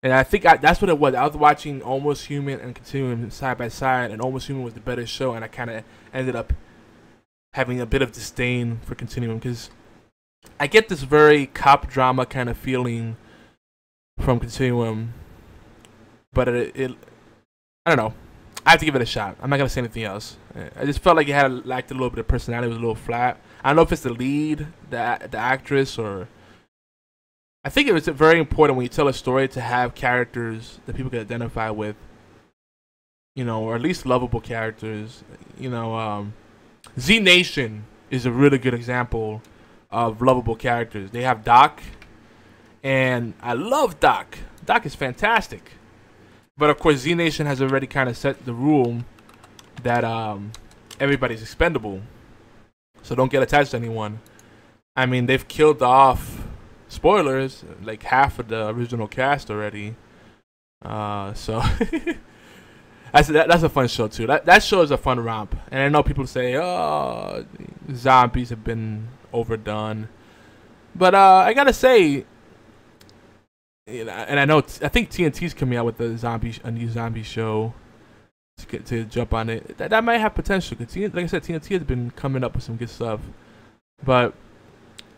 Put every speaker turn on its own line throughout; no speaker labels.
And I think that's what it was. I was watching Almost Human and Continuum side by side, and Almost Human was the better show, and I kind of ended up having a bit of disdain for Continuum because I get this very cop drama kind of feeling from Continuum, but it I don't know. I have to give it a shot. I'm not gonna say anything else. I just felt like it had lacked a little bit of personality. It was a little flat. I don't know if it's the lead, the actress, or I think it was very important when you tell a story to have characters that people can identify with, you know, or at least lovable characters. You know, Z Nation is a really good example of lovable characters. They have Doc, and I love Doc. Doc is fantastic. But of course, Z Nation has already kind of set the rule that everybody's expendable, so don't get attached to anyone. I mean, they've killed off, spoilers, like half of the original cast already. So that's a fun show too. That show is a fun romp, and I know people say, "Oh, zombies have been overdone," but I gotta say. And I think TNT's coming out with a new zombie show to jump on it. That might have potential. Cause like I said, TNT has been coming up with some good stuff. But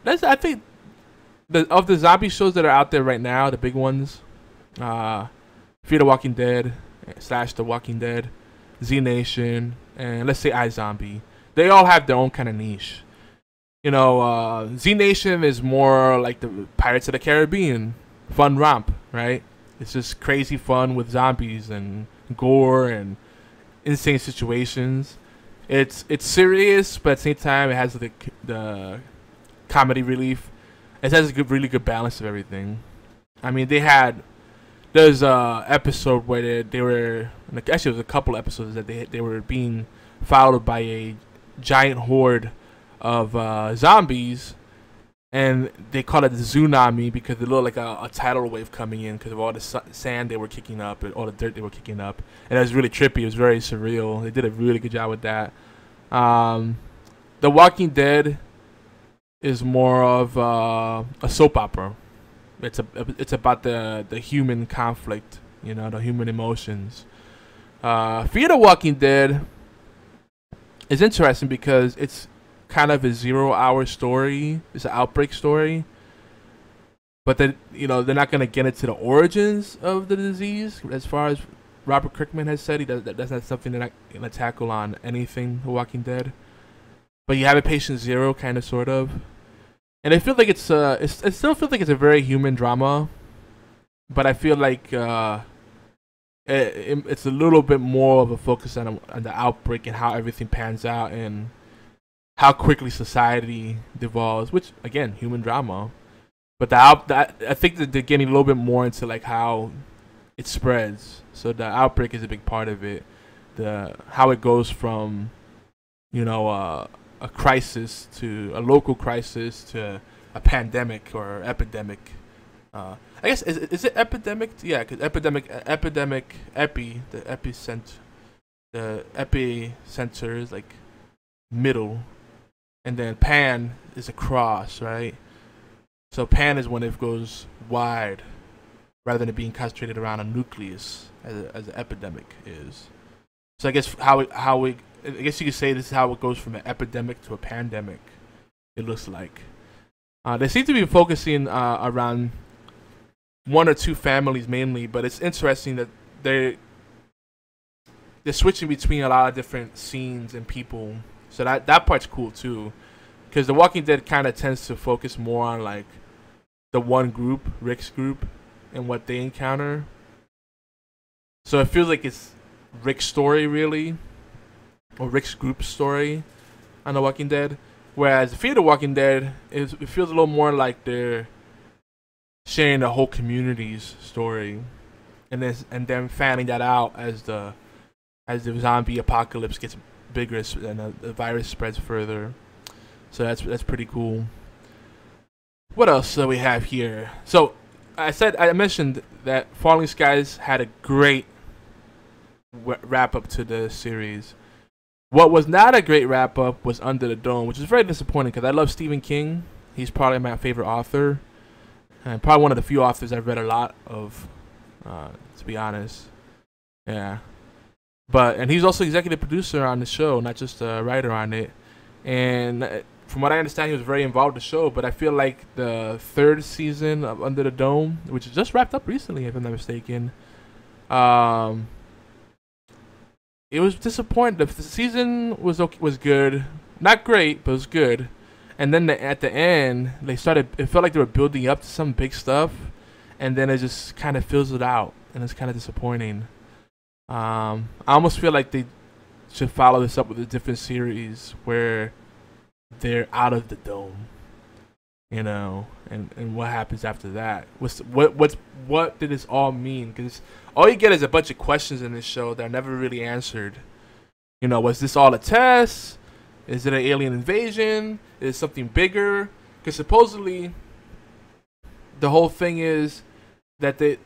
I think of the zombie shows that are out there right now, the big ones, Fear the Walking Dead / The Walking Dead, Z Nation, and let's say iZombie. They all have their own kind of niche. You know, Z Nation is more like the Pirates of the Caribbean. Fun romp, right? It's just crazy fun with zombies and gore and insane situations. It's serious, but at the same time, it has the comedy relief. It has a really good balance of everything. I mean, there's a episode where they were actually it was a couple episodes that they were being followed by a giant horde of zombies. And they call it the Tsunami because it looked like a tidal wave coming in because of all the sand they were kicking up and all the dirt they were kicking up. And it was really trippy. It was very surreal. They did a really good job with that. The Walking Dead is more of a soap opera. It's about the human conflict, you know, the human emotions. Fear the Walking Dead is interesting because it's kind of a 0-hour story. It's an outbreak story, but then they're not gonna get into the origins of the disease. As far as Robert Kirkman has said, that's not something they're not gonna tackle on anything The Walking Dead. But you have a Patient Zero, kind of, sort of, and I feel like it still feels like it's a very human drama, but I feel like it's a little bit more of a focus on the outbreak and how everything pans out and how quickly society devolves, which again, human drama. But I think that they're getting a little bit more into like how it spreads. So the outbreak is a big part of it. How it goes from, a crisis to a local crisis to a pandemic or epidemic. I guess is it epidemic? Yeah, because the epicenter is like middle. And then pan is across, right? So pan is when it goes wide, rather than it being concentrated around a nucleus, as an epidemic is. So I guess I guess you could say this is how it goes from an epidemic to a pandemic. It looks like they seem to be focusing around one or two families mainly, but it's interesting that they're switching between a lot of different scenes and people. So that part's cool too, because The Walking Dead kind of tends to focus more on like the one group, Rick's group, and what they encounter. So it feels like it's Rick's story really, or Rick's group's story on The Walking Dead. Whereas Fear the Walking Dead, it feels a little more like they're sharing the whole community's story, and then fanning that out as the zombie apocalypse gets bigger and the virus spreads further. So that's pretty cool. What else do we have here? So I mentioned that Falling Skies had a great wrap up to the series. What was not a great wrap up was Under the Dome, which is very disappointing because I love Stephen King. He's probably my favorite author. and probably one of the few authors I've read a lot of, to be honest. Yeah. And he's also executive producer on the show, not just a writer on it. And from what I understand, he was very involved in the show. But I feel like the 3rd season of Under the Dome, which just wrapped up recently, if I'm not mistaken, it was disappointing. The season was good, not great, but it was good. And then at the end, it felt like they were building up to some big stuff, and then it just kind of fizzled out, and it's kind of disappointing. I almost feel like they should follow this up with a different series where they're out of the dome, you know, and what happens after that. What did this all mean? Because all you get is a bunch of questions in this show that are never really answered. You know, was this all a test? Is it an alien invasion? Is it something bigger? Because supposedly the whole thing is that they,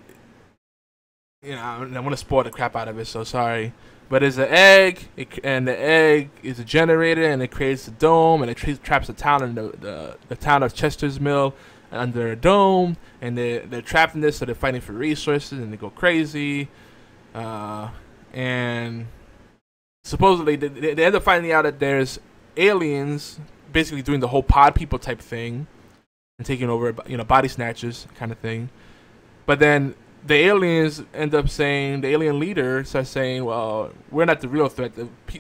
you know, I want to spoil the crap out of it, so sorry. But it's an egg, and the egg is a generator, and it creates a dome, and it traps the town in the town of Chester's Mill under a dome, and they're trapped in this, so they're fighting for resources, and they go crazy. And supposedly they end up finding out that there's aliens basically doing the whole pod people type thing and taking over, you know, body snatchers kind of thing. But then the aliens end up saying, the alien leader starts saying, well, we're not the real threat.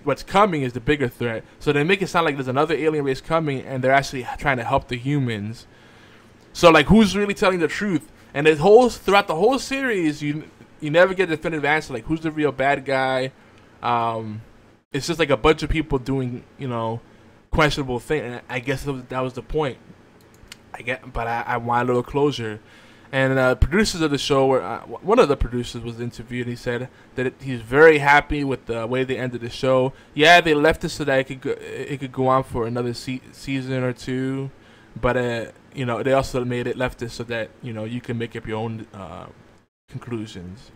What's coming is the bigger threat. So they make it sound like there's another alien race coming, and they're actually trying to help the humans. So, like, who's really telling the truth? And throughout the whole series, you never get a definitive answer, like, who's the real bad guy? It's just like a bunch of people doing, you know, questionable things. And I guess that was the point. But I want a little closure. And producers of the show, one of the producers was interviewed. He said that he's very happy with the way they ended the show. Yeah, they left it so that it could go on for another season or two. But you know, they also left it so that, you know, you can make up your own conclusions.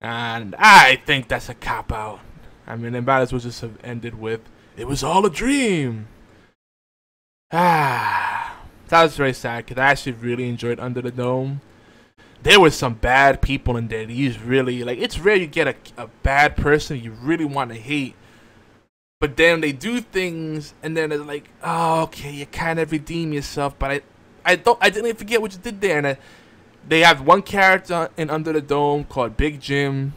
And I think that's a cop out. I mean, it might as well just have ended with, it was all a dream. That was very sad, because I actually really enjoyed Under the Dome. There were some bad people in there. He's really, like, it's rare you get a bad person you really want to hate. But then they do things, and then it's like, oh, okay, you kind of redeem yourself. But I didn't forget what you did there. And they have one character in Under the Dome called Big Jim.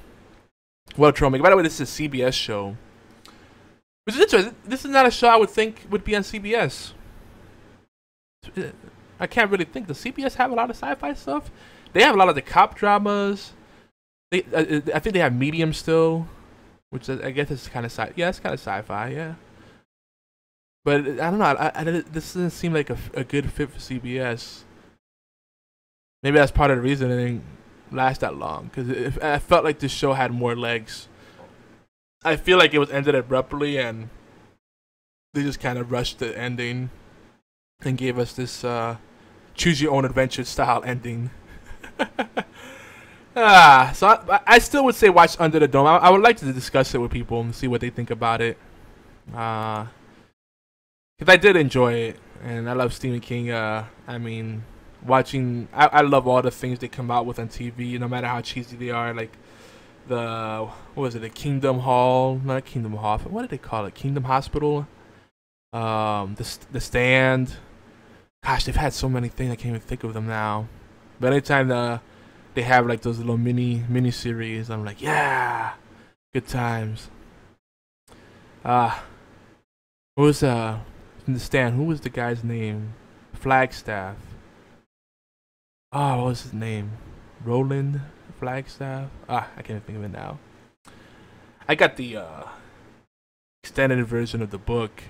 Well, Tromic. By the way, this is a CBS show. Which is interesting. This is not a show I would think would be on CBS. I can't really think. Does CBS have a lot of sci-fi stuff? They have a lot of the cop dramas. I think they have Medium still, which I guess is kind of yeah, it's kind of sci-fi, yeah. But I don't know. This doesn't seem like a good fit for CBS. Maybe that's part of the reason it didn't last that long, because I felt like this show had more legs. I feel like it was ended abruptly, and they just kind of rushed the ending and gave us this choose your own adventure style ending. So I still would say watch Under the Dome. I would like to discuss it with people and see what they think about it. Because I did enjoy it, and I love Stephen King. I mean, I love all the things they come out with on TV, no matter how cheesy they are. Like what was it? The Kingdom Hall? Not Kingdom Hall. What did they call it? Kingdom Hospital. The Stand. Gosh, they've had so many things I can't even think of them now. But anytime they have like those little mini series, I'm like, yeah, good times. Who was in The Stand? Who was the guy's name? Flagstaff. Oh, what was his name? Roland Flagstaff. I can't even think of it now. I got the extended version of the book.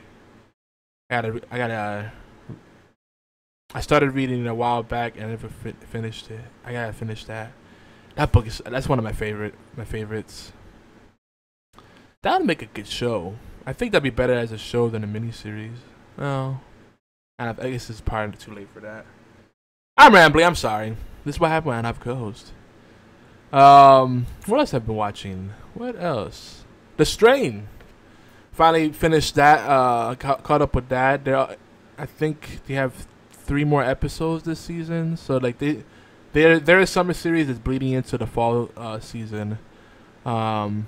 I started reading it a while back and I never finished it. I gotta finish that. That's one of my favorites. That would make a good show. I think that'd be better as a show than a miniseries. Oh, I guess it's probably too late for that. I'm rambling. I'm sorry. This is what happened when I have co-host. What else have I been watching? What else? The Strain. Finally finished that. Caught up with that. I think they have 3 more episodes this season. So like their summer series is bleeding into the fall season. That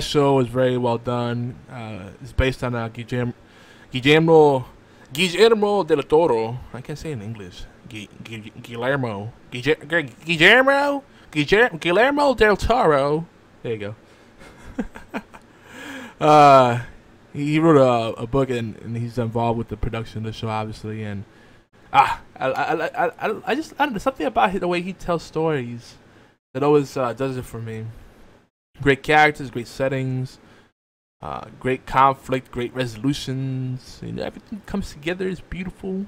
show is very well done. It's based on Guillermo del Toro. I can't say it in English. Guillermo del Toro. There you go. He wrote a book and he's involved with the production of the show, obviously. And I don't know, something about the way he tells stories that always does it for me. Great characters, great settings, great conflict, great resolutions. You know, everything comes together. It's beautiful.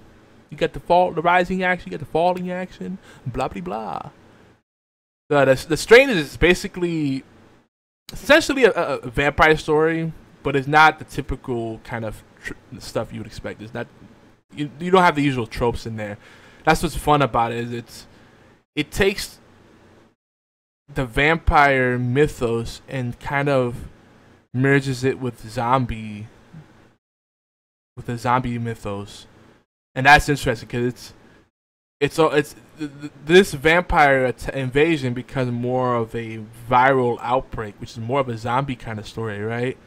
You got the rising action, you got the falling action, blah blah blah. The Strain is basically, essentially a vampire story, but it's not the typical kind of stuff you would expect. It's not. You don't have the usual tropes in there. That's what's fun about it. Is it takes the vampire mythos and kind of merges it with the zombie mythos, and that's interesting because this vampire invasion becomes more of a viral outbreak, which is more of a zombie kind of story, right?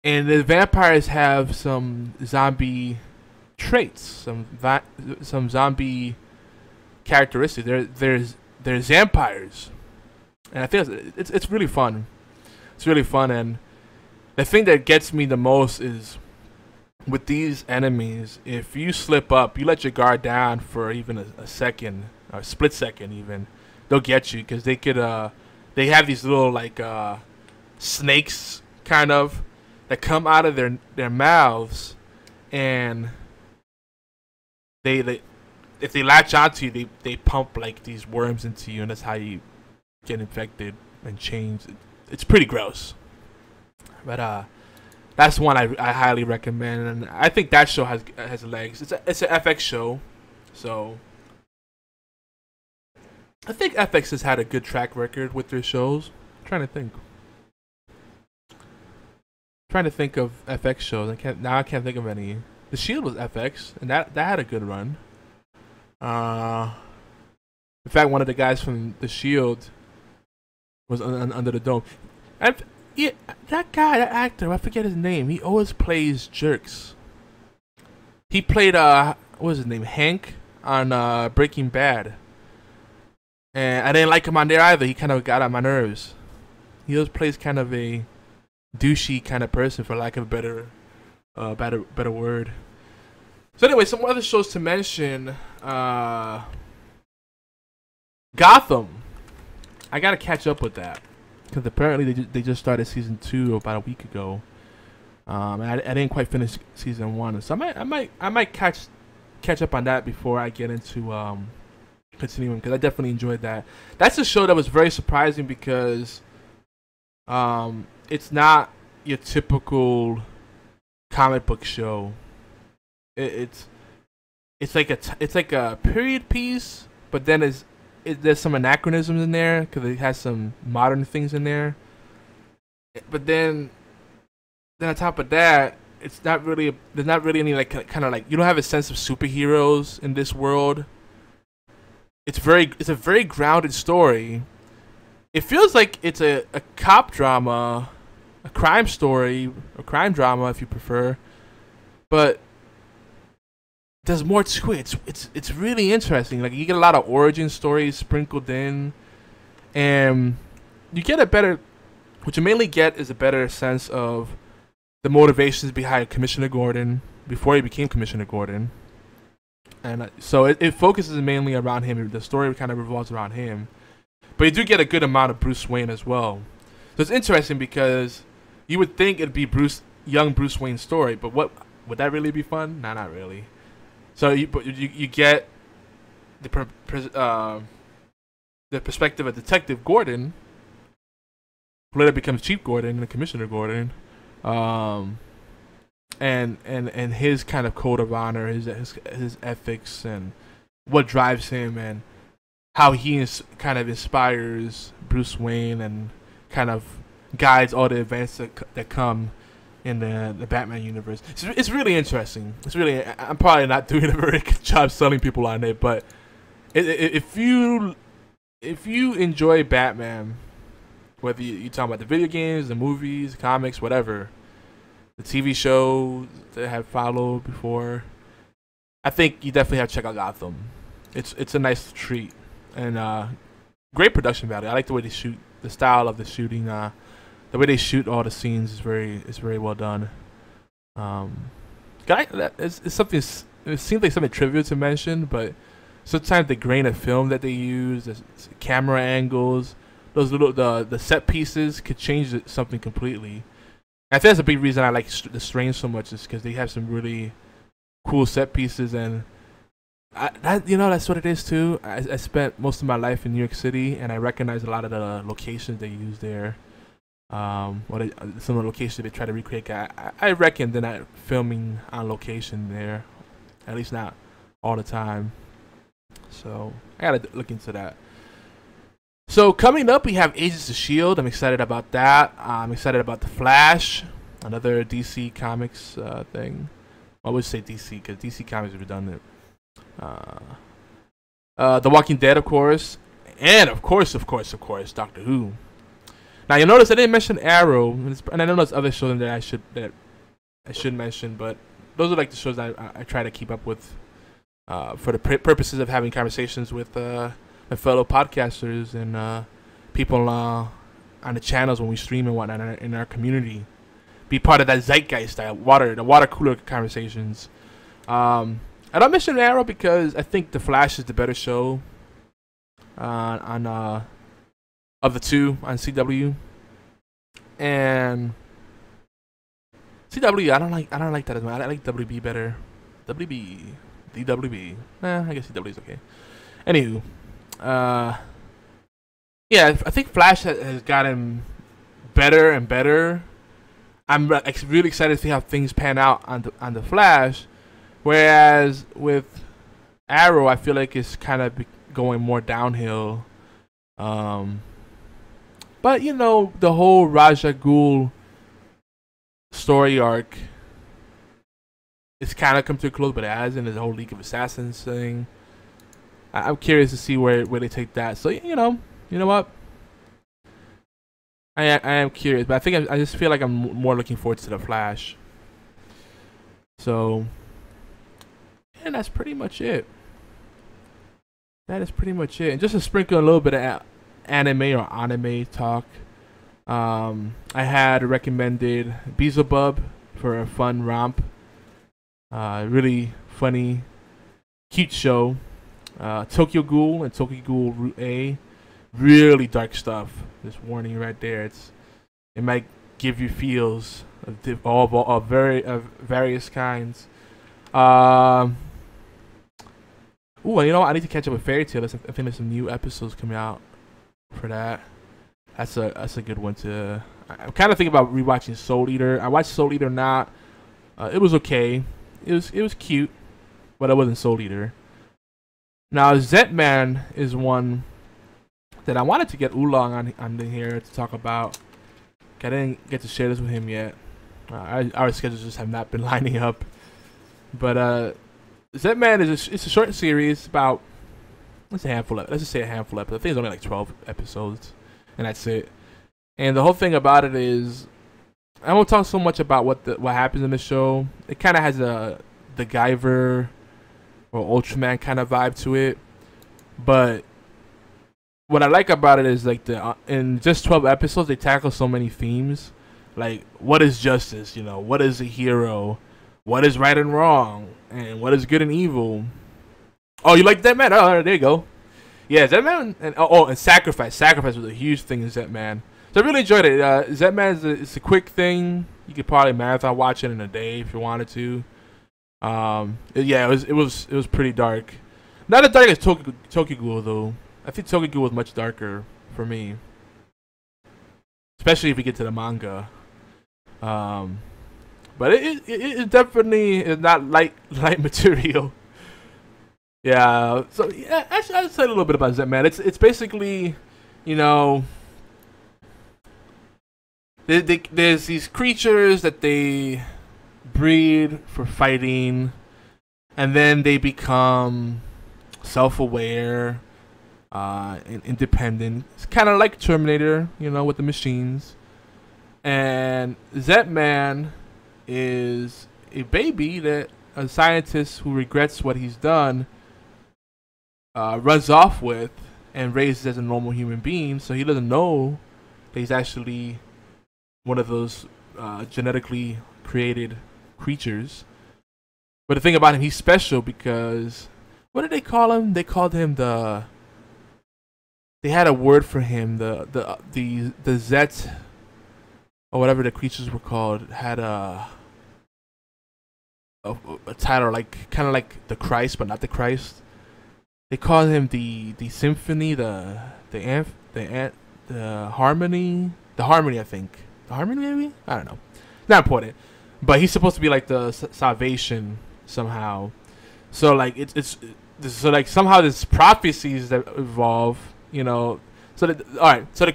And the vampires have some zombie traits, some zombie characteristics. They're vampires, and I think it's really fun. It's really fun, and the thing that gets me the most is with these enemies, if you slip up, you let your guard down for even a second, or a split second even, they'll get you because they could they have these little like snakes kind of that come out of their mouths, and they if they latch onto you, they pump like these worms into you, and that's how you get infected and change. It's pretty gross, but that's one I highly recommend, and I think that show has legs. It's an FX show, so I think FX has had a good track record with their shows. I'm trying to think of FX shows. I can't think of any. The Shield was FX, and that had a good run. In fact, one of the guys from The Shield was Under the Dome. And yeah, that actor, I forget his name. He always plays jerks. He played what was his name, Hank on Breaking Bad, and I didn't like him on there either. He kind of got on my nerves. He always plays kind of a douchey kind of person, for lack of a better word. So anyway, some other shows to mention. Gotham. I gotta catch up with that because apparently they just started season 2 about a week ago. I didn't quite finish season 1, so I might catch up on that before I get into continuing, because I definitely enjoyed that. That's a show that was very surprising because it's not your typical comic book show. It's like a period piece, but then there's some anachronisms in there because it has some modern things in there. But then on top of that, there's not really any like kind of like, you don't have a sense of superheroes in this world. It's a very grounded story. It feels like it's a cop drama, a crime story, a crime drama if you prefer, but there's more to it. It's really interesting. Like, you get a lot of origin stories sprinkled in, and you get what you mainly get is a better sense of the motivations behind Commissioner Gordon before he became Commissioner Gordon. And so it focuses mainly around him. The story kind of revolves around him. But you do get a good amount of Bruce Wayne as well. So it's interesting because you would think it'd be young Bruce Wayne's story, but would that really be fun? Nah, not really. So you get the perspective of Detective Gordon, who later becomes Chief Gordon and Commissioner Gordon, and his kind of code of honor, his ethics, and what drives him, and how he kind of inspires Bruce Wayne and kind of guides all the events that come in the Batman universe. It's really interesting. It's really, I'm probably not doing a very good job selling people on it, but if you enjoy Batman, whether you talk about the video games, the movies, comics, whatever, the TV show that have followed before, I think you definitely have to check out Gotham. It's a nice treat and great production value. I like the way they shoot, the style of the shooting. The way they shoot all the scenes is very well done. It's something. It seems like something trivial to mention, but sometimes the grain of film that they use, the camera angles, those little the set pieces could change something completely. I think that's a big reason I like The Strain so much, is because they have some really cool set pieces, and that's what it is too. I spent most of my life in New York City, and I recognize a lot of the locations they use there. Some of the locations they try to recreate. I reckon they're not filming on location there, at least not all the time. So I gotta look into that. So coming up, we have Agents of S.H.I.E.L.D. I'm excited about that. I'm excited about The Flash, another DC Comics thing. I would say DC because DC Comics is redundant. The Walking Dead, of course, and of course, Doctor Who. Now you'll notice I didn't mention Arrow, and I know there's other shows that I should mention, but those are like the shows I try to keep up with for the purposes of having conversations with my fellow podcasters and people on the channels when we stream and whatnot in our community. Be part of that zeitgeist, the water cooler conversations. I don't mention Arrow because I think The Flash is the better show of the two on CW, and CW I don't like that as much. I like WB better. DWB. Nah, I guess CW is okay. Anywho, yeah, I think Flash has gotten better and better. I'm really excited to see how things pan out on the Flash, whereas with Arrow, I feel like it's kind of going more downhill. But you know, the whole Ra's al Ghul story arc, it's kind of come to a close, but it hasn't. There's the whole League of Assassins thing. I'm curious to see where they take that. So you know what? I am curious, but I think I just feel like I'm more looking forward to the Flash. So, and that's pretty much it. That is pretty much it. And just to sprinkle a little bit of anime or anime talk, I had recommended Beelzebub for a fun romp. Really funny, cute show. Tokyo Ghoul and Tokyo Ghoul Route A, really dark stuff. This warning right there. It might give you feels of various kinds. Ooh, you know what? I need to catch up with Fairy Tail. I think there's some new episodes coming out for that. That's a good one to. I'm kind of thinking about rewatching Soul Eater. I watched Soul Eater not. It was okay. It was cute, but it wasn't Soul Eater. Now Zetman is one that I wanted to get Oolong on here to talk about. I didn't get to share this with him yet. Our schedules just have not been lining up. But Zetman is it's a short series about let's just say a handful of episodes. I think it's only like 12 episodes, and that's it. And the whole thing about it is, I won't talk so much about what happens in the show. It kind of has the Guyver or Ultraman kind of vibe to it, but what I like about it is like in just 12 episodes they tackle so many themes, like what is justice, what is a hero, what is right and wrong, and what is good and evil. Oh, you like Zetman? Oh, there you go. Yeah, Zetman and Sacrifice. Sacrifice was a huge thing in Zetman. So I really enjoyed it. Zetman is a quick thing. You could probably marathon watch it in a day if you wanted to. Yeah, it was pretty dark. Not as dark as Tokyo Ghoul though. I think Tokyo Ghoul was much darker for me, especially if you get to the manga. But it definitely is not light material. Yeah. So yeah, actually, I'll say a little bit about Zetman. It's basically, there's these creatures that they breed for fighting, and then they become self-aware, and independent. It's kind of like Terminator, you know, with the machines. And Z-Man is a baby that a scientist who regrets what he's done runs off with and raises as a normal human being. So he doesn't know that he's actually one of those genetically created creatures. But the thing about him, he's special because what did they call him? They called him the. They had a word for him. The Zet, or whatever the creatures were called, had a title like kind of like the Christ, but not the Christ. They called him the symphony, the harmony, I think. The harmony, maybe? I don't know. Not important. But he's supposed to be like the salvation somehow. So like so like somehow there's prophecies that evolve, you know. So all right. So the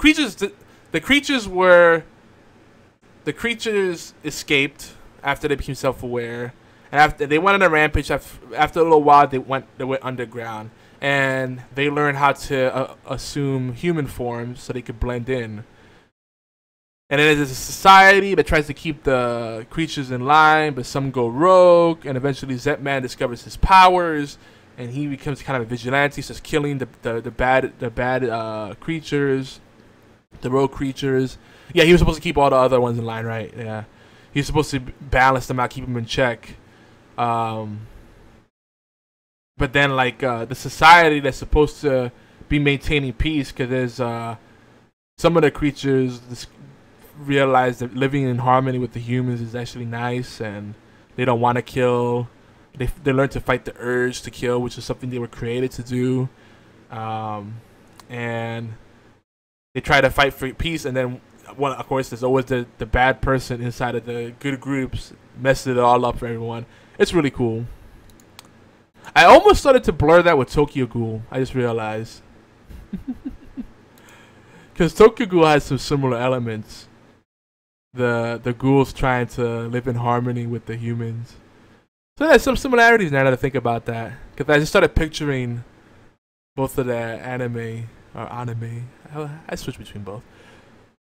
creatures escaped after they became self-aware, and after they went on a rampage. After a little while, they went underground, and they learned how to assume human forms so they could blend in. And then there's a society that tries to keep the creatures in line, but some go rogue, and eventually Z-Man discovers his powers, and he becomes kind of a vigilante, starts killing the bad creatures, the rogue creatures. Yeah, he was supposed to keep all the other ones in line, right? Yeah, he was supposed to balance them out, keep them in check. But then, like, the society that's supposed to be maintaining peace, because there's some of the creatures realize that living in harmony with the humans is actually nice, and they don't want to kill. They learn to fight the urge to kill, which is something they were created to do. And they try to fight for peace, and then, well, of course, there's always the bad person inside of the good groups messing it all up for everyone. It's really cool. I almost started to blur that with Tokyo Ghoul. I just realized. Because Tokyo Ghoul has some similar elements. The ghouls trying to live in harmony with the humans. So there's some similarities now that I think about that. Because I just started picturing both of the anime. I switch between both.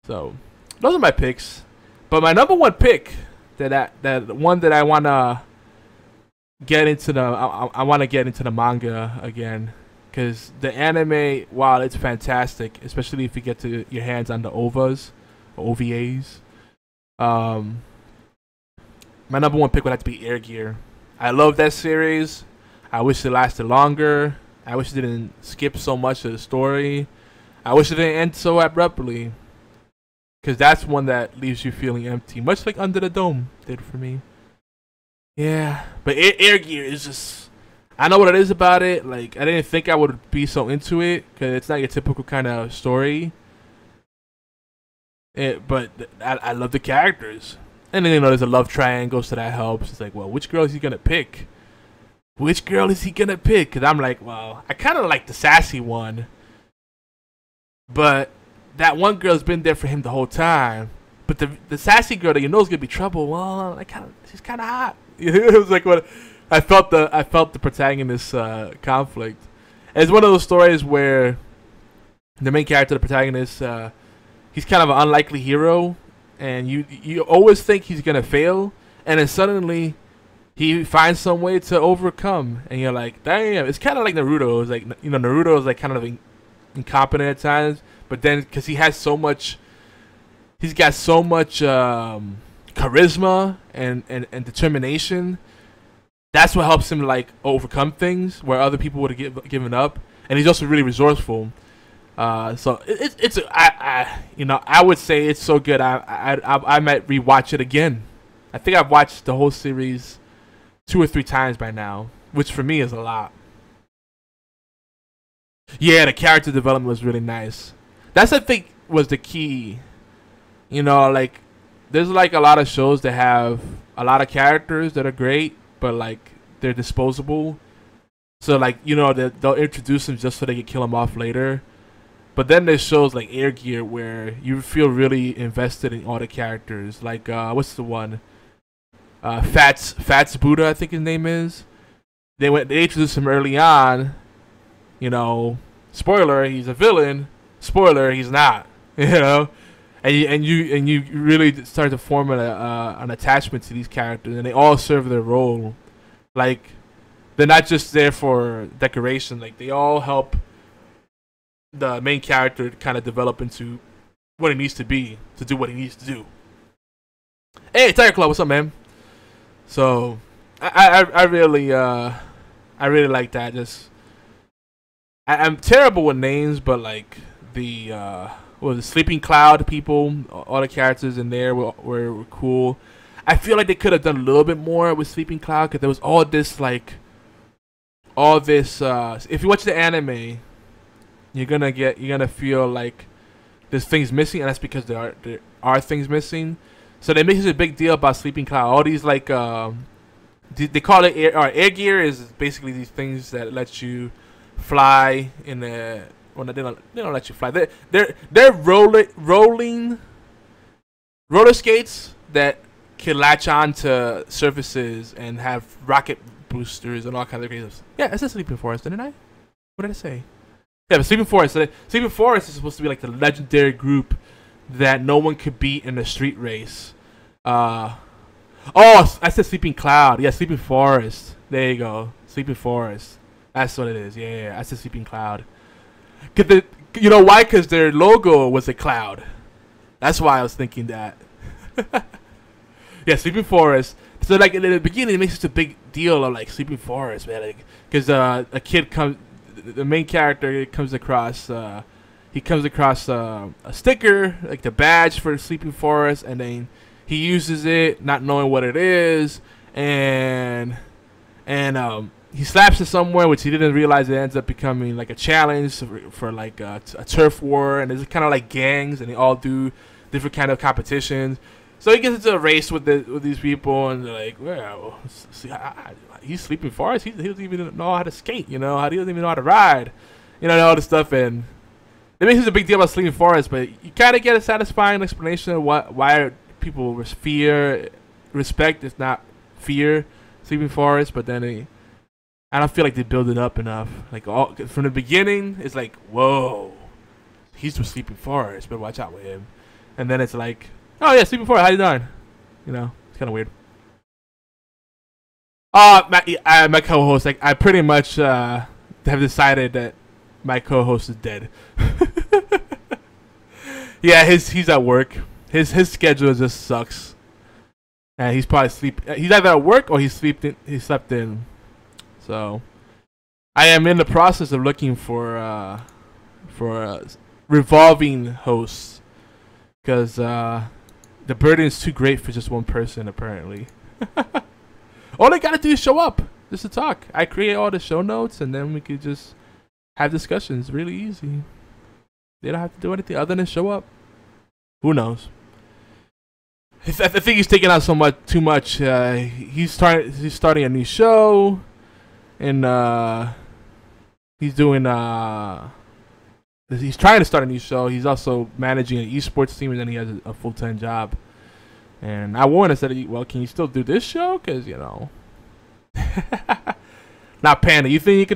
So those are my picks. But my number one pick, that one that I wanna get into I want to get into the manga again, because the anime, while it's fantastic, especially if you get to your hands on the OVAs or OVAs, my number one pick would have to be Air Gear. I love that series. I wish it lasted longer. I wish it didn't skip so much of the story. I wish it didn't end so abruptly, because that's one that leaves you feeling empty, much like Under the Dome did for me. Yeah, but Air Gear is just, I know what it is about it. Like, I didn't think I would be so into it, because it's not your typical kind of story. But I love the characters. And then, you know, there's a love triangle, so that helps. It's like, well, which girl is he going to pick? Which girl is he going to pick? Because I'm like, well, I kind of like the sassy one. But that one girl's been there for him the whole time. But the sassy girl that you know is going to be trouble, well, she's kind of hot. It was like what I felt the protagonist conflict. And it's one of those stories where the main character, the protagonist, he's kind of an unlikely hero, and you always think he's gonna fail, and then suddenly he finds some way to overcome, and you're like, damn. It's kind of like Naruto. It's like, you know, Naruto is like kind of incompetent at times, but then because he's got so much charisma and determination, that's what helps him like overcome things where other people would have given up. And he's also really resourceful. So I would say it's so good. I might rewatch it again. I think I've watched the whole series 2 or 3 times by now, which for me is a lot. Yeah, the character development was really nice. That's, I think, was the key. You know, like, there's like a lot of shows that have a lot of characters that are great, but like they're disposable. So like, you know, they'll introduce them just so they can kill them off later. But then there's shows like Air Gear where you feel really invested in all the characters. Like what's the one? Fats Buddha, I think his name is. They introduced him early on. You know, spoiler, he's a villain. Spoiler, he's not. You know, and you really start to form an attachment to these characters, and they all serve their role. Like, they're not just there for decoration. Like, they all help the main character kind of develop into what he needs to be to do what he needs to do. Hey, Tiger Claw, what's up, man? So, I really like that. Just I'm terrible with names, but like the Sleeping Cloud people, all the characters in there were cool. I feel like they could have done a little bit more with Sleeping Cloud because there was all this. If you watch the anime, you're gonna feel like there's things missing, and that's because there are things missing. So they make such a big deal about Sleeping Cloud. All these they call it air gear is basically these things that let you fly in the. Well, they don't let you fly. They're rolling roller skates that can latch on to surfaces and have rocket boosters and all kinds of crazy stuff. Yeah, I said Sleeping Forest, didn't I? What did I say? Yeah, but Sleeping Forest. Sleeping Forest is supposed to be like the legendary group that no one could beat in a street race. Oh, I said Sleeping Cloud. Yeah, Sleeping Forest. There you go. Sleeping Forest. That's what it is. Yeah, I said Sleeping Cloud. You know why? Because their logo was a cloud. That's why I was thinking that. Yeah, Sleeping Forest. So like in the beginning, it makes such a big deal of like Sleeping Forest, man. Because a kid comes, the main character comes across, a sticker, like the badge for Sleeping Forest, and then he uses it, not knowing what it is, and he slaps it somewhere, which he didn't realize it ends up becoming like a challenge for like a turf war, and it's kind of like gangs, and they all do different kind of competitions. So he gets into a race with these people, and they're like, well, he's Sleeping Forest. He doesn't even know how to skate, you know? He doesn't even know how to ride, you know, and all this stuff. And it makes a big deal about Sleeping Forest, but you kind of get a satisfying explanation of why people respect, if not fear, Sleeping Forest. But then I don't feel like they build it up enough. Like from the beginning, it's like, whoa, he's with Sleeping Forest, better watch out with him. And then it's like, oh yeah, Sleeping Forest, how you doing? You know, it's kind of weird. My co-host, like I pretty much have decided that my co-host is dead. Yeah, he's at work. His schedule just sucks, and he's probably he's either at work or he slept in. So I am in the process of looking for revolving hosts because the burden is too great for just one person, apparently. All they gotta do is show up, just to talk. I create all the show notes, and then we could just have discussions. Really easy. They don't have to do anything other than show up. Who knows? I think he's taking out too much. He's starting a new show, and he's doing he's trying to start a new show. He's also managing an esports team, and then he has a full-time job. And I warned us that, well, can you still do this show? Because, you know. Now, Panda, you think you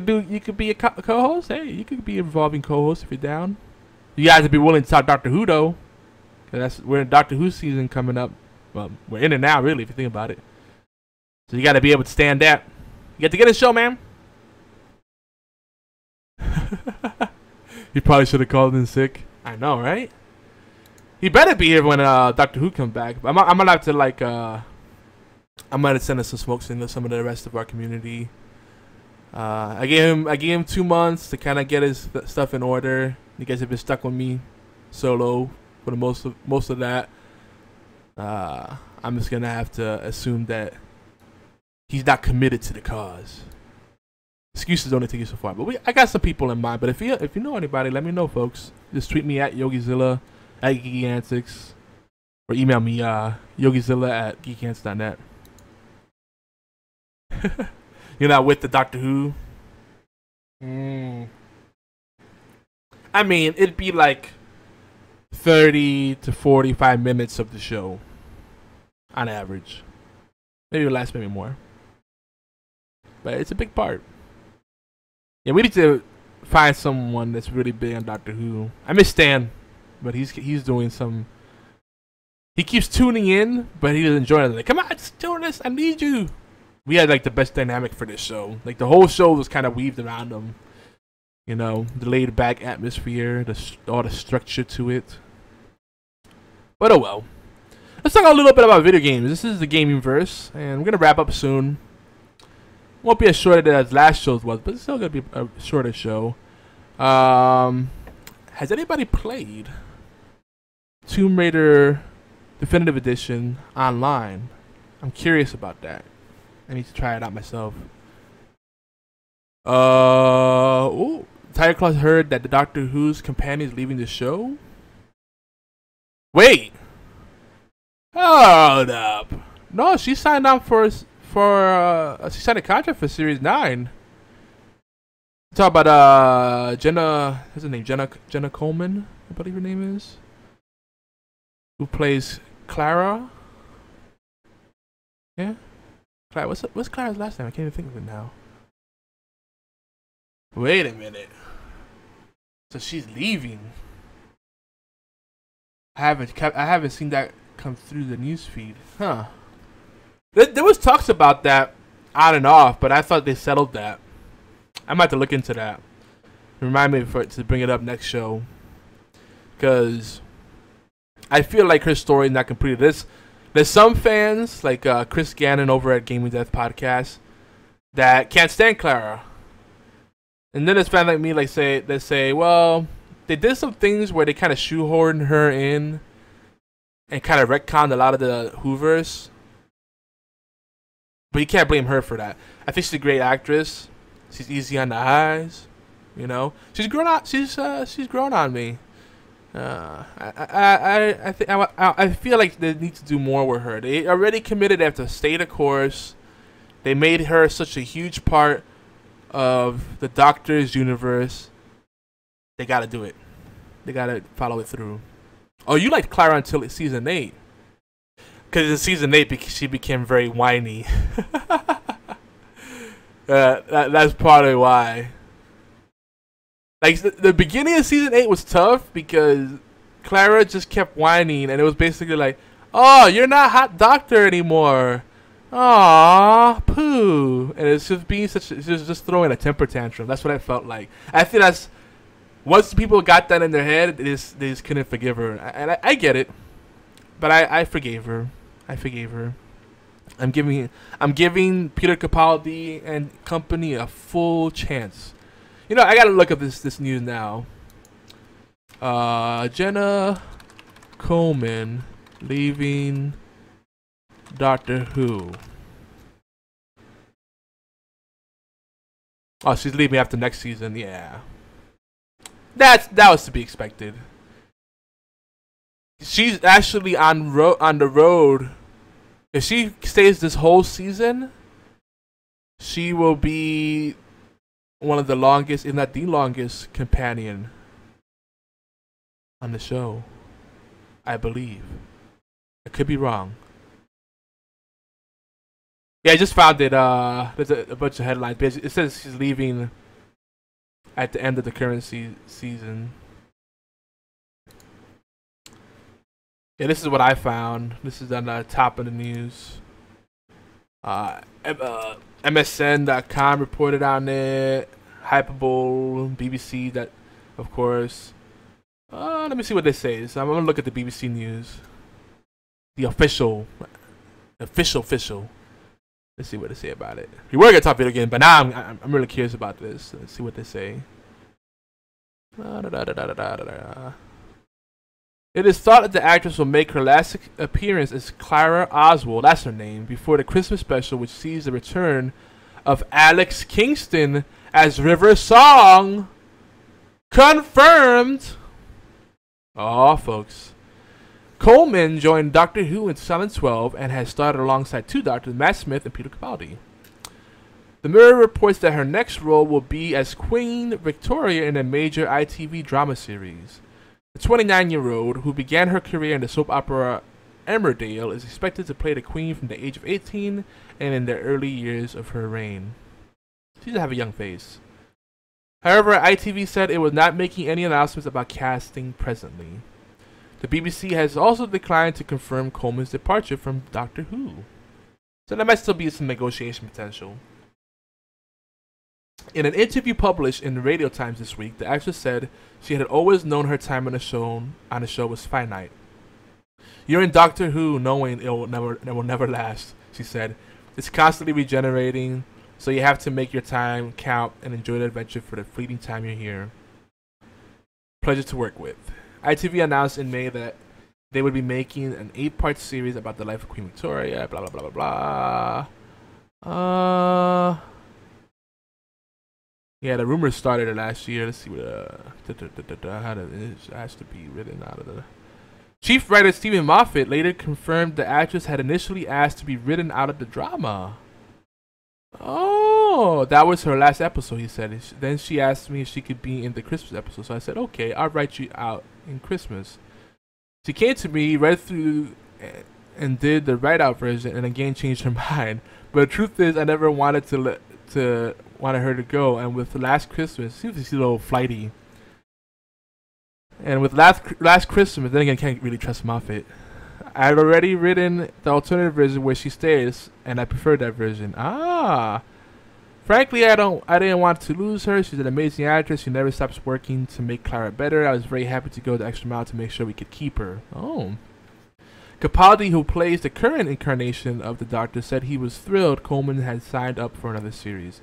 could be a co-host? Hey, you could be a revolving co-host if you're down. You guys would be willing to talk Doctor Who, though. Because we're in Doctor Who season coming up. Well, we're in it now, really, if you think about it. So you got to be able to stand that. You got to get in the show, man. You probably should have called in sick. I know, right? He better be here when Doctor Who comes back. I'm gonna have to like I'm gonna send us some smokes into some of the rest of our community. I gave him 2 months to kind of get his stuff in order. You guys have been stuck with me solo for the most of that. I'm just gonna have to assume that he's not committed to the cause. Excuses only take you so far, but I got some people in mind. But if you know anybody, let me know, folks. Just tweet me at Yogizilla at Geeky Antics, or email me yogizilla@geekantics.net. You're not with the Doctor Who? I I mean, it'd be like 30 to 45 minutes of the show on average. Maybe less, maybe more. But it's a big part. Yeah, we need to find someone that's really big on Doctor Who. I miss Stan, but he's doing some. He keeps tuning in, but he doesn't join us. Like, come on, just join us. I need you. We had like the best dynamic for this show. Like the whole show was kind of weaved around him. You know, the laid back atmosphere, all the structure to it. But oh well. Let's talk a little bit about video games. This is the gaming verse, and we're gonna wrap up soon. Won't be as short as last show's was, but it's still gonna be a shorter show. Has anybody played Tomb Raider Definitive Edition online? I'm curious about that. I need to try it out myself. Ooh, Tiger Claws heard that the Doctor Who's companion is leaving the show. Wait, hold up. No, she signed on for she signed a contract for Series 9. Talk about Jenna. What's her name? Jenna Coleman, I believe her name is. Who plays Clara? Yeah. Clara. What's Clara's last name? I can't even think of it now. Wait a minute. So she's leaving. I haven't seen that come through the news feed. Huh. There was talks about that on and off, but I thought they settled that. I might have to look into that. Remind me to bring it up next show. Because I feel like her story is not completed. There's some fans, like Chris Gannon over at Gaming Death Podcast, that can't stand Clara. And then there's fans like me that say, well, they did some things where they kind of shoehorned her in and kind of retconned a lot of the Whoverse. But you can't blame her for that. I think she's a great actress. She's easy on the eyes, you know. She's grown on. She's grown on me. I feel like they need to do more with her. They already committed. They have to stay the course. They made her such a huge part of the Doctor's universe. They gotta do it. They gotta follow it through. Oh, you liked Clara until season 8. Because in season 8, she became very whiny. That's probably why. Like, the beginning of season 8 was tough because Clara just kept whining, and it was basically like, oh, you're not Hot Doctor anymore. Aww, poo. And it's just being just throwing a temper tantrum. That's what I felt like. I think that's, once people got that in their head, they just couldn't forgive her. And I get it. But I forgave her. I forgave her. I'm giving Peter Capaldi and company a full chance. You know, I gotta look up this news now. Jenna Coleman leaving Doctor Who. Oh, she's leaving after next season. Yeah, that was to be expected. She's actually on the road. If she stays this whole season, she will be one of the longest, if not the longest, companion on the show. I believe. I could be wrong. Yeah, I just found it. There's a bunch of headlines. It says she's leaving at the end of the current season. Yeah, this is what I found. This is on the top of the news. MSN.com reported on it. Hyperbole, BBC, that, of course. Let me see what they say. So I'm gonna look at the BBC News, the official. Let's see what they say about it. We were gonna talk video game, but now I'm really curious about this. Let's see what they say. It is thought that the actress will make her last appearance as Clara Oswald, that's her name, before the Christmas special, which sees the return of Alex Kingston as River Song. Confirmed! Aw, folks. Coleman joined Doctor Who in 2012 and has starred alongside two doctors, Matt Smith and Peter Capaldi. The Mirror reports that her next role will be as Queen Victoria in a major ITV drama series. The 29-year-old, who began her career in the soap opera Emmerdale, is expected to play the Queen from the age of 18 and in the early years of her reign. She does have a young face. However, ITV said it was not making any announcements about casting presently. The BBC has also declined to confirm Coleman's departure from Doctor Who. So there might still be some negotiation potential. In an interview published in the Radio Times this week, the actress said she had always known her time on the show was finite. You're in Doctor Who knowing it will never last, she said. It's constantly regenerating, so you have to make your time count and enjoy the adventure for the fleeting time you're here. Pleasure to work with. ITV announced in May that they would be making an 8-part series about the life of Queen Victoria, blah, blah, blah, blah, blah. Yeah, the rumors started last year. Let's see what, how it has to be written out of the... Chief writer Stephen Moffat later confirmed the actress had initially asked to be written out of the drama. Oh, that was her last episode, he said. Then she asked me if she could be in the Christmas episode. So I said, okay, I'll write you out in Christmas. She came to me, read through, and did the write-out version, and again changed her mind. But the truth is, I never wanted wanted her to go. And with Last Christmas, she's a little flighty. And with last Christmas, then again, I can't really trust Moffat. I had already written the alternative version where she stays, and I preferred that version. Frankly, I didn't want to lose her. She's an amazing actress. She never stops working to make Clara better. I was very happy to go the extra mile to make sure we could keep her. Oh. Capaldi, who plays the current incarnation of the Doctor, said he was thrilled Coleman had signed up for another series.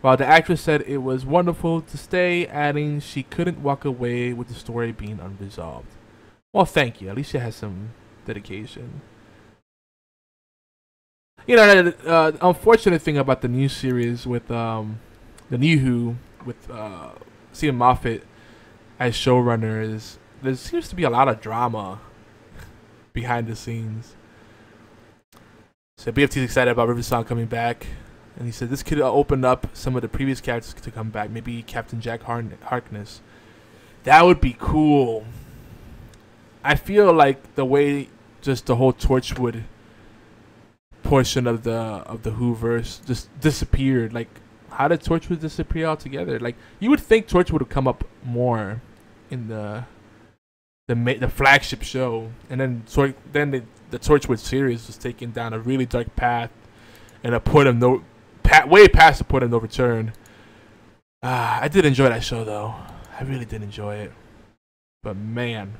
While the actress said it was wonderful to stay, adding she couldn't walk away with the story being unresolved. Well, thank you. At least she has some dedication. You know, the unfortunate thing about the new series with the New Who, with Stephen Moffat as showrunner, is there seems to be a lot of drama behind the scenes. So BFT's excited about River Song coming back. And he said this could open up some of the previous characters to come back. Maybe Captain Jack Harkness. That would be cool. I feel like the way just the whole Torchwood portion of the Whoverse just disappeared. Like, how did Torchwood disappear altogether? Like, you would think Torchwood would come up more in the flagship show, and then the Torchwood series was taken down a really dark path, and way past the point of no return. I did enjoy that show, though. I really did enjoy it. But man,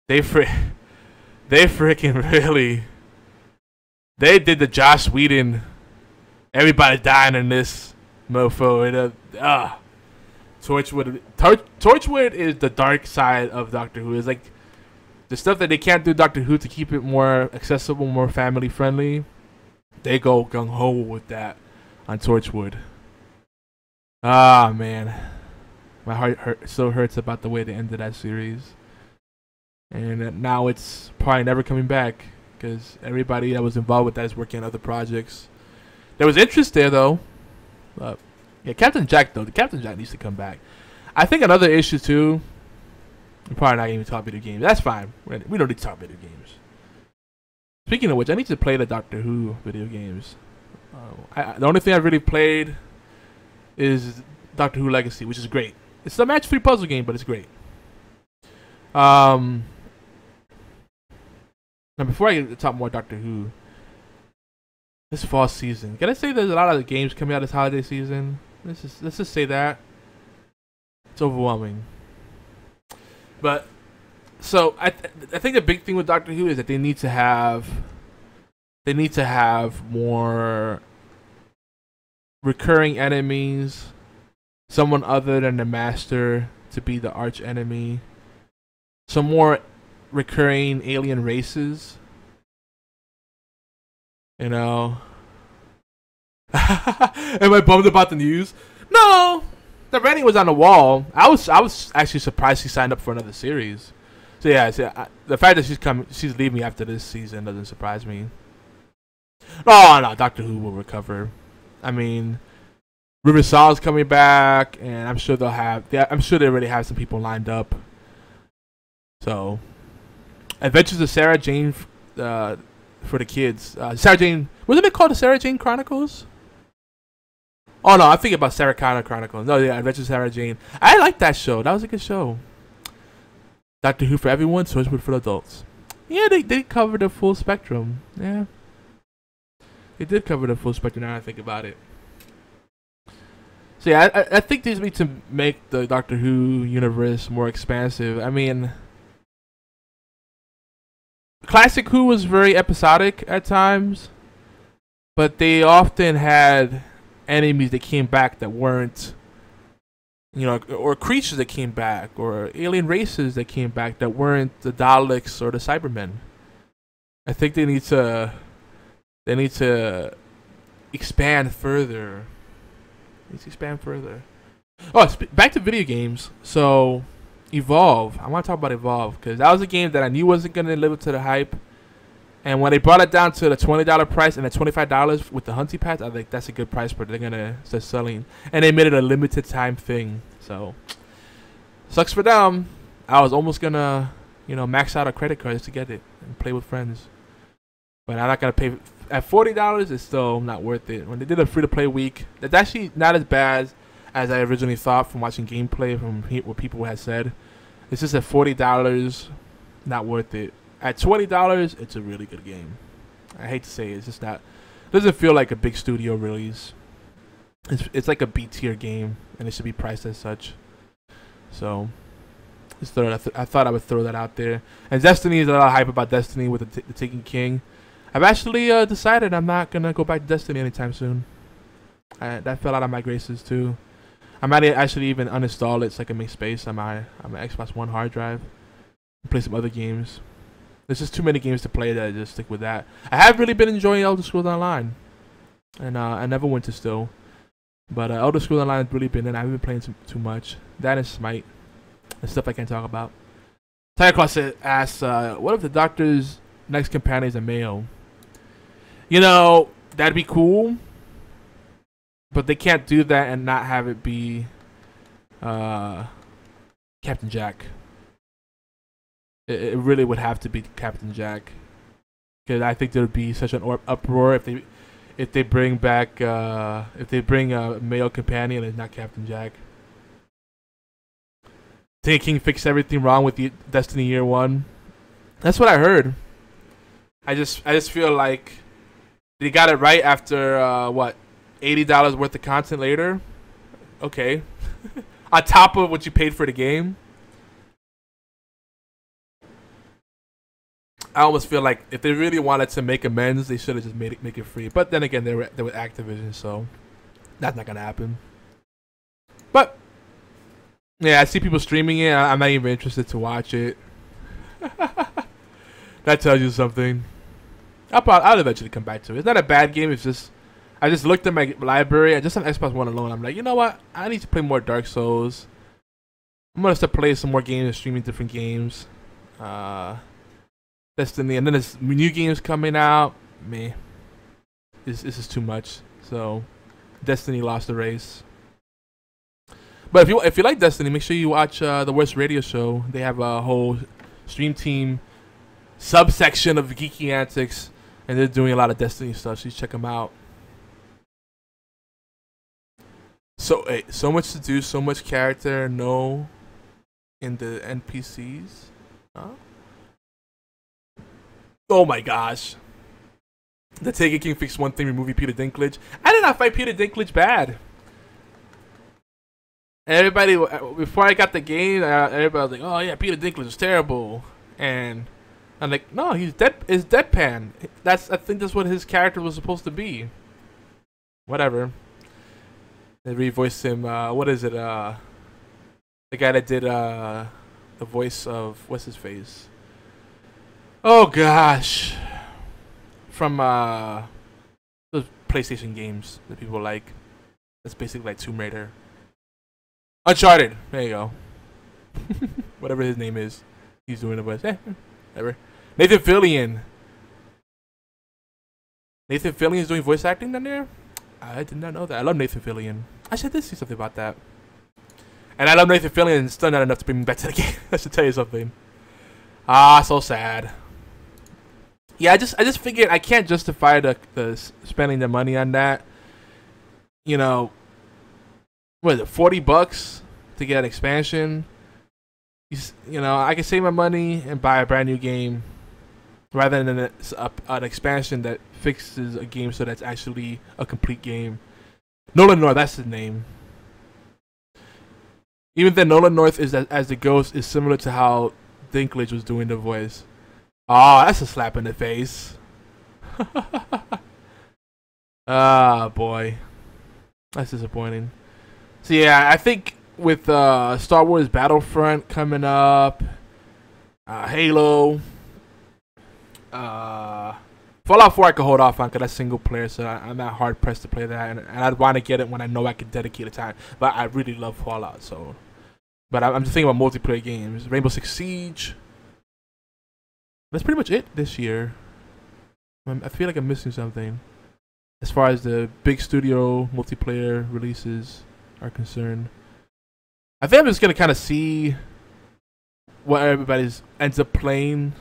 they freaking really, they did the Joss Whedon, everybody dying in this mofo. Torchwood is the dark side of Doctor Who. It's like the stuff that they can't do Doctor Who to keep it more accessible, more family friendly. They go gung ho with that on Torchwood. Ah, man, my heart still hurts about the way they ended that series, and now it's probably never coming back because everybody that was involved with that is working on other projects. There was interest there though. Yeah, Captain Jack though. The Captain Jack needs to come back. I think another issue too. We're probably not even talking video games. That's fine. We don't need to talk video games. Speaking of which, I need to play the Doctor Who video games. The only thing I've really played is Doctor Who Legacy, which is great. It's a match-3 puzzle game, but it's great. Now, before I talk more Doctor Who, this fall season, can I say there's a lot of games coming out this holiday season? Let's just say that it's overwhelming. But so I think the big thing with Doctor Who is that they need to have more recurring enemies, someone other than the Master to be the arch enemy, some more recurring alien races. You know. Am I bummed about the news? No, the writing was on the wall. I was actually surprised she signed up for another series. So yeah, the fact that she's leaving after this season doesn't surprise me. No, Doctor Who will recover. I mean, River Song's coming back, and I'm sure they'll have. I'm sure they already have some people lined up. So, Adventures of Sarah Jane for the kids. Sarah Jane, wasn't it called the Sarah Jane Chronicles? Oh no, I'm thinking about Sarah Connor Chronicles. No, yeah, Adventures of Sarah Jane. I liked that show. That was a good show. Doctor Who for everyone, Torchwood for adults. Yeah, they covered the full spectrum. Yeah, they did cover the full spectrum. Now I think about it. So yeah, I think these need to make the Doctor Who universe more expansive. I mean, Classic Who was very episodic at times, but they often had enemies that came back that weren't, you know, or creatures that came back, or alien races that came back that weren't the Daleks or the Cybermen. I think they need to expand further. Let's expand further. Oh, back to video games. So, Evolve. I want to talk about Evolve because that was a game that I knew wasn't going to live up to the hype. And when they brought it down to the $20 price and the $25 with the Hunting Pass, I think that's a good price for it. They're going to start selling. And they made it a limited time thing. So, sucks for them. I was almost going to, you know, max out a credit card just to get it and play with friends. But I'm not going to pay. At $40, it's still not worth it. When they did a free-to-play week, that's actually not as bad as I originally thought from watching gameplay from what people had said. It's just at $40, not worth it. At $20, it's a really good game. I hate to say it, it's just not. It doesn't feel like a big studio release. It's like a B-tier game, and it should be priced as such. So, just I thought I would throw that out there. And Destiny, is a lot of hype about Destiny with the Taken King. I've actually decided I'm not gonna go back to Destiny anytime soon. That fell out of my graces too. I might actually even uninstall it so I can make space on my Xbox One hard drive and play some other games. There's just too many games to play that I just stick with that. I have really been enjoying Elder Scrolls Online, and I never went to still, but Elder Scrolls Online has really been in. I haven't been playing too much. That and Smite, and stuff I can't talk about. Tiger Claw asks, what if the Doctor's next companion is a male? You know, that'd be cool, but they can't do that and not have it be Captain Jack. It really would have to be Captain Jack, because I think there would be such an uproar if they bring back a male companion and it's not Captain Jack. Taken King fixed everything wrong with the Destiny Year One. That's what I heard. I just feel like they got it right after what, $80 worth of content later. Okay, on top of what you paid for the game. I almost feel like if they really wanted to make amends, they should have just make it free. But then again, they were Activision, so that's not gonna happen. But yeah, I see people streaming it. I'm not even interested to watch it. That tells you something. I'll eventually come back to it. It's not a bad game. It's just I just looked at my library. I just on Xbox One alone. I'm like, you know what? I need to play more Dark Souls. I'm gonna start playing some more games and streaming different games. Destiny, and then there's new games coming out. This is too much. So, Destiny lost the race. But if you like Destiny, make sure you watch the Worst Radio Show. They have a whole stream team subsection of Geeky Antics, and they're doing a lot of Destiny stuff. So you check them out. So so much to do, so much character, no, in the NPCs. Huh? Oh my gosh. The Taken King fixed one thing, removing Peter Dinklage. I did not find Peter Dinklage bad. Everybody, before I got the game, everybody was like, oh yeah, Peter Dinklage is terrible. And I'm like, no, he's deadpan. I think that's what his character was supposed to be. Whatever. They revoiced him, what is it, the guy that did, the voice of, what's his face? Oh gosh, from those PlayStation games that people like. That's basically like Tomb Raider, Uncharted. There you go. Whatever his name is, he's doing the voice. Whatever. Nathan Fillion. Nathan Fillion is doing voice acting down there. I did not know that. I love Nathan Fillion. I did see something about that. And I love Nathan Fillion, and still not enough to bring me back to the game. I should tell you something. Ah, so sad. Yeah, I just figured I can't justify the spending the money on that. You know, what is it, $40 to get an expansion? You know, I can save my money and buy a brand new game rather than an expansion that fixes a game so that's actually a complete game. Nolan North, that's his name. Even then, Nolan North is as the ghost is similar to how Dinklage was doing the voice. Oh, that's a slap in the face. Ah, boy, that's disappointing. So yeah, I think with Star Wars Battlefront coming up, Halo, Fallout 4 I could hold off on because that's single player, so I'm not hard pressed to play that, and I'd want to get it when I know I can dedicate the time. But I really love Fallout, so. But I'm just thinking about multiplayer games. Rainbow Six Siege. That's pretty much it this year. I feel like I'm missing something as far as the big studio multiplayer releases are concerned. I think I'm just gonna kind of see what everybody ends up playing,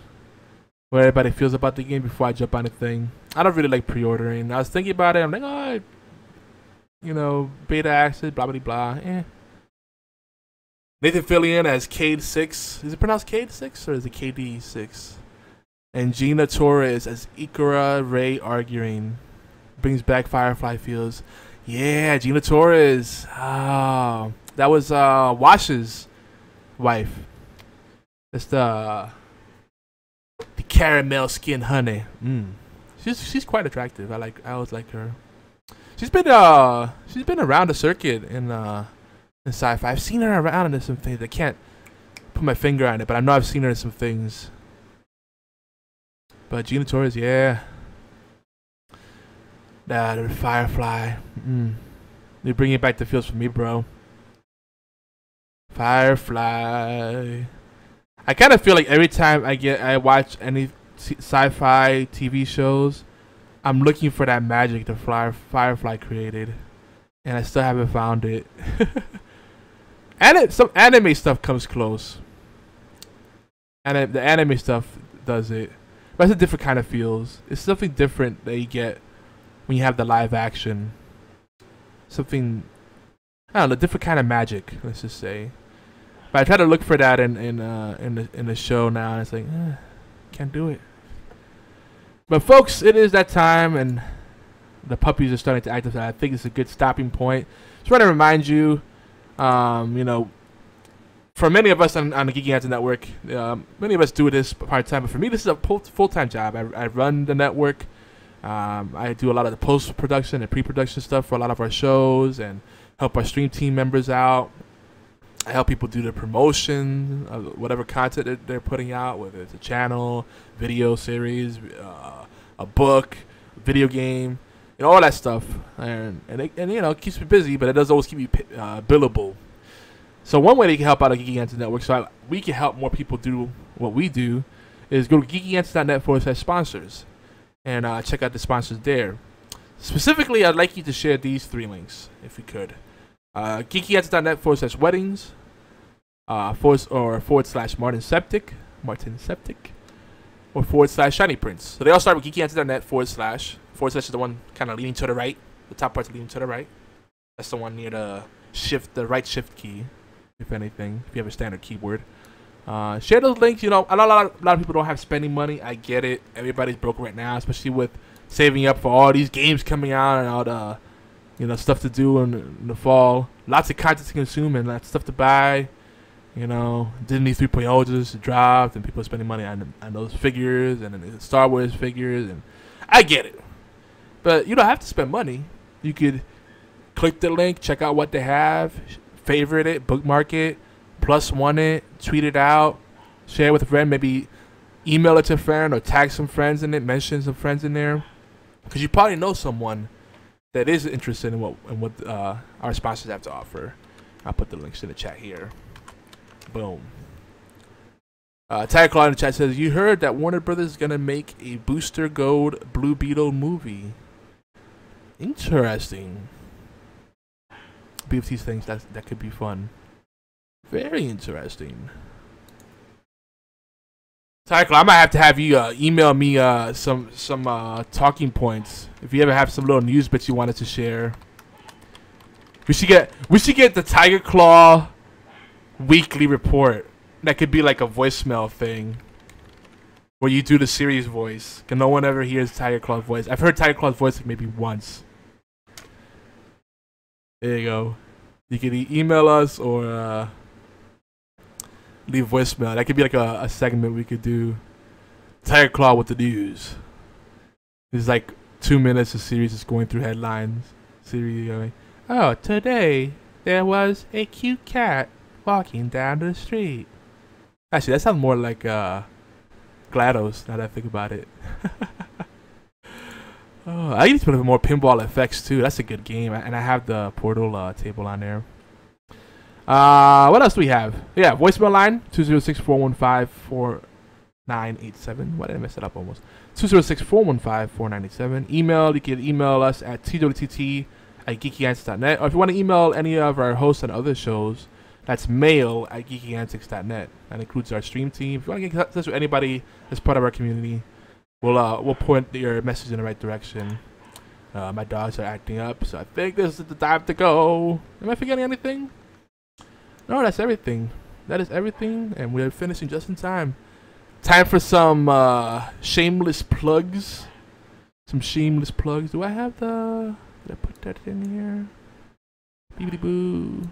what everybody feels about the game before I jump on the thing. I don't really like pre-ordering. I was thinking about it. I'm like, oh, you know, beta access, blah blah blah. Nathan Fillion as Cade 6. Is it pronounced Cade 6 or is it KD 6? And Gina Torres as Ikara Ray Arguing. Brings back Firefly feels. Yeah, Gina Torres. Oh, that was Wash's wife. That's the caramel skin honey. She's quite attractive. I always like her. She's been around the circuit in sci-fi. I've seen her around in some things. I can't put my finger on it, but I know I've seen her in some things. But Gina Torres, yeah. The Firefly. They're bringing back the feels for me, bro. Firefly. I kind of feel like every time I watch any sci-fi TV shows, I'm looking for that magic the Firefly created, and I still haven't found it. Some anime stuff comes close. And the anime stuff does it. But it's a different kind of feels. It's something different that you get when you have the live action. Something, I don't know, different kind of magic, let's just say. But I try to look for that in the show now, and it's like, can't do it. But folks, it is that time, and the puppies are starting to act up. I think it's a good stopping point. Just want to remind you, you know, for many of us on the Geeky Hands Network, many of us do this part-time, but for me, this is a full-time job. I run the network. I do a lot of the post-production and pre-production stuff for a lot of our shows and help our stream team members out. I help people do the promotion of whatever content they're putting out, whether it's a channel, video series, a book, video game, and all that stuff. And you know, it keeps me busy, but it does always keep me billable. So one way they can help out a Geeky Answers Network, so we can help more people do what we do, is go to geekyanswers.net/sponsors and check out the sponsors there. Specifically, I'd like you to share these 3 links, if you could. geekyanswers.net/weddings, /Martin Septic, or /Shiny Prince. So they all start with geekyanswers.net /. / is the one kind of leaning to the right. The top part's leaning to the right. That's the one near the right shift key, if anything, if you have a standard keyboard. Share those links. You know, a lot of people don't have spending money. I get it. Everybody's broke right now, especially with saving up for all these games coming out and all the, you know, stuff to do in the fall. Lots of content to consume and lots of stuff to buy. You know, Disney 3.0 just dropped, and people are spending money on those figures and the Star Wars figures, and I get it. But you don't have to spend money. You could click the link, check out what they have, favorite it, bookmark it, +1 it, tweet it out, share it with a friend, maybe email it to a friend or tag some friends in it, mention some friends in there, because you probably know someone that is interested in what our sponsors have to offer. I'll put the links in the chat here. Boom. Tiger Claw in the chat says, you heard that Warner Brothers is going to make a Booster Gold Blue Beetle movie. Interesting. Be of these things that could be fun. Very interesting. Tycho, I might have you email me some talking points if you ever have some little news bits you wanted to share. We should get the Tiger Claw weekly report. That could be like a voicemail thing where you do the series voice. Cause no one ever hears Tiger Claw's voice. I've heard Tiger Claw's voice like maybe once. There you go. You can email us or leave voicemail. That could be like a segment we could do. Tiger Claw with the news. It's like 2 minutes of series just going through headlines. Series going, oh, today there was a cute cat walking down the street. Actually, that sounds more like GLaDOS now that I think about it. Oh, I need to put more pinball effects too. That's a good game, and I have the Portal table on there. What else do we have? Yeah, voicemail line 206-415-4987. Why did I mess it up almost? 206-415-4987. Email, you can email us at twtt@geekyantics.net, or if you want to email any of our hosts and other shows, that's mail@geekyantics.net. That includes our stream team. If you want to get in touch with anybody that's part of our community, we'll point your message in the right direction. My dogs are acting up, so I think this is the time to go. Am I forgetting anything? No, that's everything. That is everything, and we're finishing just in time. Time for some shameless plugs. Some shameless plugs. Do I have the... Did I put that in here? Beebity boo.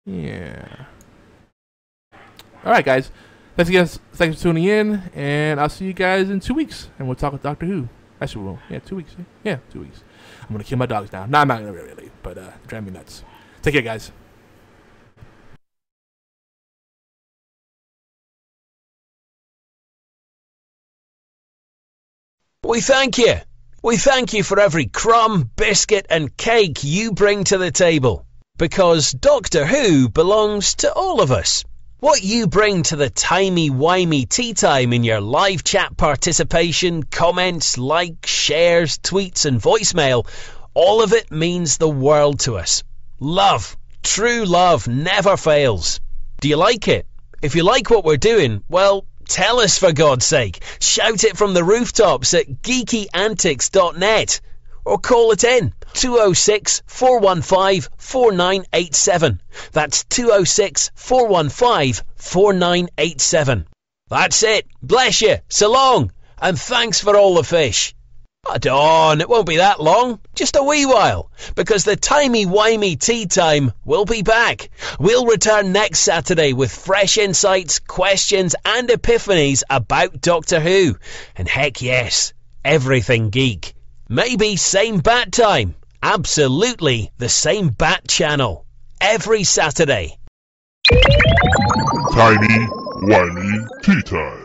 Yeah. Alright, guys. Thanks for tuning in, and I'll see you guys in 2 weeks, and we'll talk with Doctor Who. Actually, we will. Yeah, 2 weeks. Yeah, 2 weeks. I'm going to kill my dogs now. No, I'm not really, but drive me nuts. Take care, guys.
We thank you. We thank you for every crumb, biscuit and cake you bring to the table. Because Doctor Who belongs to all of us. What you bring to the timey-wimey tea time in your live chat participation, comments, likes, shares, tweets and voicemail, all of it means the world to us. Love, true love, never fails. Do you like it? If you like what we're doing, well, tell us for God's sake. Shout it from the rooftops at geekyantics.net or call it in 206-415-4987. That's 206-415-4987. That's it. Bless you. So long. And thanks for all the fish. Hold on, it won't be that long. Just a wee while. Because the timey-wimey tea time will be back. We'll return next Saturday with fresh insights, questions and epiphanies about Doctor Who. And heck yes, everything geek. Maybe same bat time. Absolutely the same bat channel. Every Saturday.
Tiny, whiny tea time.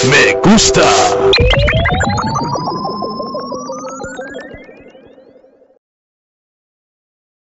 Me gusta.